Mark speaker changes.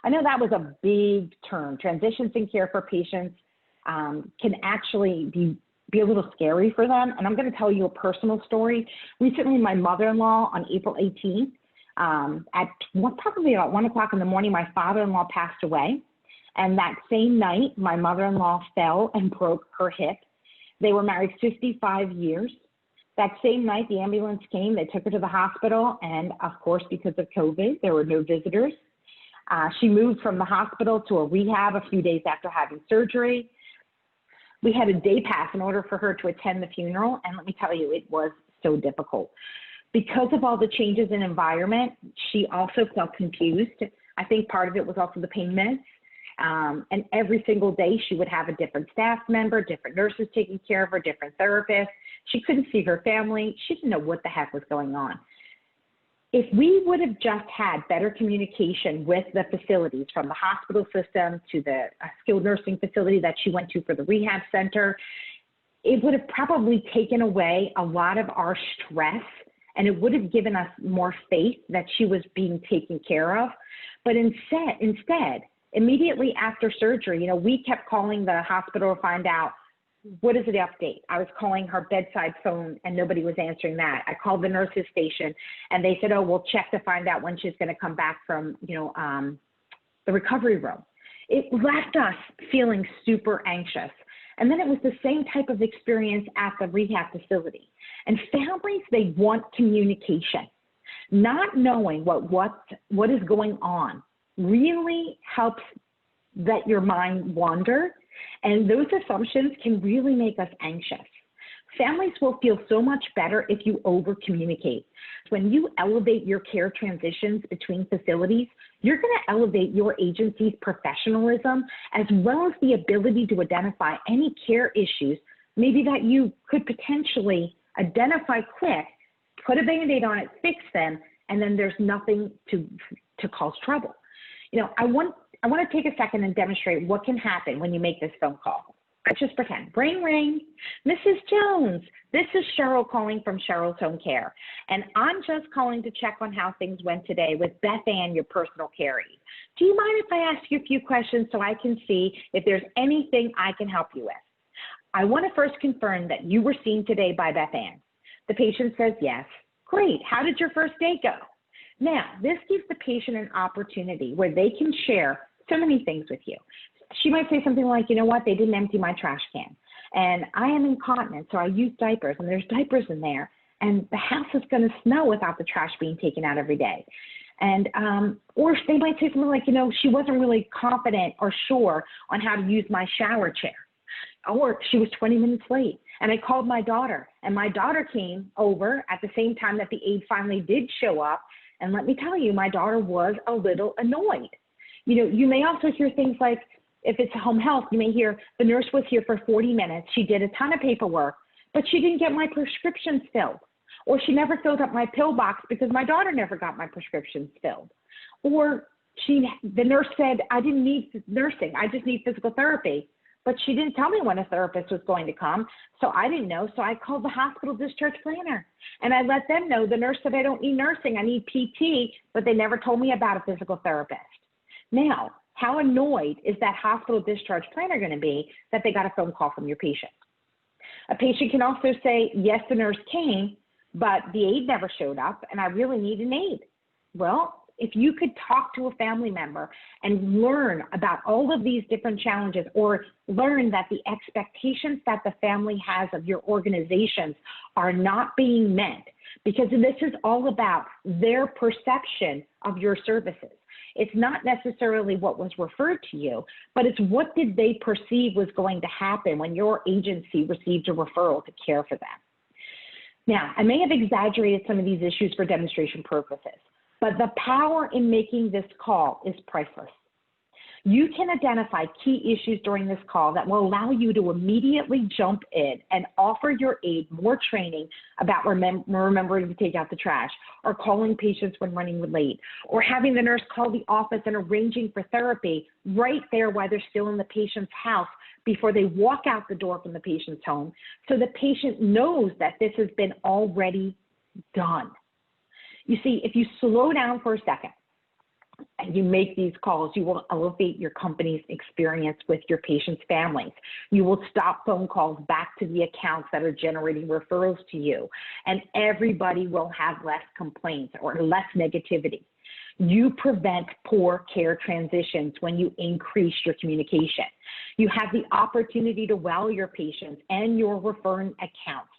Speaker 1: I know that was a big term. Transitions in care for patients can actually be a little scary for them. And I'm going to tell you a personal story. Recently, my mother-in-law on April 18th, probably about 1 o'clock in the morning, my father-in-law passed away. And that same night, my mother-in-law fell and broke her hip. They were married 55 years. That same night, the ambulance came. They took her to the hospital. And of course, because of COVID, there were no visitors. She moved from the hospital to a rehab a few days after having surgery. We had a day pass in order for her to attend the funeral. And let me tell you, it was so difficult. Because of all the changes in environment, she also felt confused. I think part of it was also the pain meds. And every single day she would have a different staff member, different nurses taking care of her, different therapists. She couldn't see her family. She didn't know what the heck was going on. If we would have just had better communication with the facilities, from the hospital system to the skilled nursing facility that she went to for the rehab center, it would have probably taken away a lot of our stress, and it would have given us more faith that she was being taken care of. But instead, immediately after surgery, we kept calling the hospital to find out, what is the update? I was calling her bedside phone and nobody was answering that. I called the nurses station and they said, oh, we'll check to find out when she's going to come back from, the recovery room. It left us feeling super anxious. And then it was the same type of experience at the rehab facility. And families, they want communication. Not knowing what is going on really helps let your mind wander. And those assumptions can really make us anxious. Families will feel so much better if you over-communicate. When you elevate your care transitions between facilities, you're going to elevate your agency's professionalism as well as the ability to identify any care issues, maybe that you could potentially identify quick, put a Band-Aid on it, fix them, and then there's nothing to cause trouble. I want to take a second and demonstrate what can happen when you make this phone call. Let's just pretend. Ring, ring. Mrs. Jones, this is Cheryl calling from Cheryl's Home Care. And I'm just calling to check on how things went today with Beth Ann, your personal care aide. Do you mind if I ask you a few questions so I can see if there's anything I can help you with? I want to first confirm that you were seen today by Beth Ann. The patient says yes. Great. How did your first day go? Now, this gives the patient an opportunity where they can share so many things with you. She might say something like, you know what, they didn't empty my trash can. And I am incontinent, so I use diapers, and there's diapers in there. And the house is going to smell without the trash being taken out every day. And, or they might say something like, she wasn't really confident or sure on how to use my shower chair. Or she was 20 minutes late. And I called my daughter, and my daughter came over at the same time that the aide finally did show up. And let me tell you, my daughter was a little annoyed. You may also hear things like, if it's home health, you may hear the nurse was here for 40 minutes. She did a ton of paperwork, but she didn't get my prescriptions filled. Or she never filled up my pill box because my daughter never got my prescriptions filled. Or the nurse said, I didn't need nursing. I just need physical therapy. But she didn't tell me when a therapist was going to come, so I didn't know. So I called the hospital discharge planner, and I let them know. The nurse said, I don't need nursing. I need PT, but they never told me about a physical therapist. Now, how annoyed is that hospital discharge planner going to be that they got a phone call from your patient? A patient can also say, yes, the nurse came, but the aide never showed up, and I really need an aide. Well, if you could talk to a family member and learn about all of these different challenges, or learn that the expectations that the family has of your organizations are not being met, because this is all about their perception of your services. It's not necessarily what was referred to you, but it's what did they perceive was going to happen when your agency received a referral to care for them. Now, I may have exaggerated some of these issues for demonstration purposes, but the power in making this call is priceless. You can identify key issues during this call that will allow you to immediately jump in and offer your aide more training about remembering to take out the trash, or calling patients when running late, or having the nurse call the office and arranging for therapy right there while they're still in the patient's house before they walk out the door from the patient's home, so the patient knows that this has been already done. You see, if you slow down for a second and you make these calls, you will elevate your company's experience with your patients' families. You will stop phone calls back to the accounts that are generating referrals to you, and everybody will have less complaints or less negativity. You prevent poor care transitions when you increase your communication. You have the opportunity to wow your patients and your referring accounts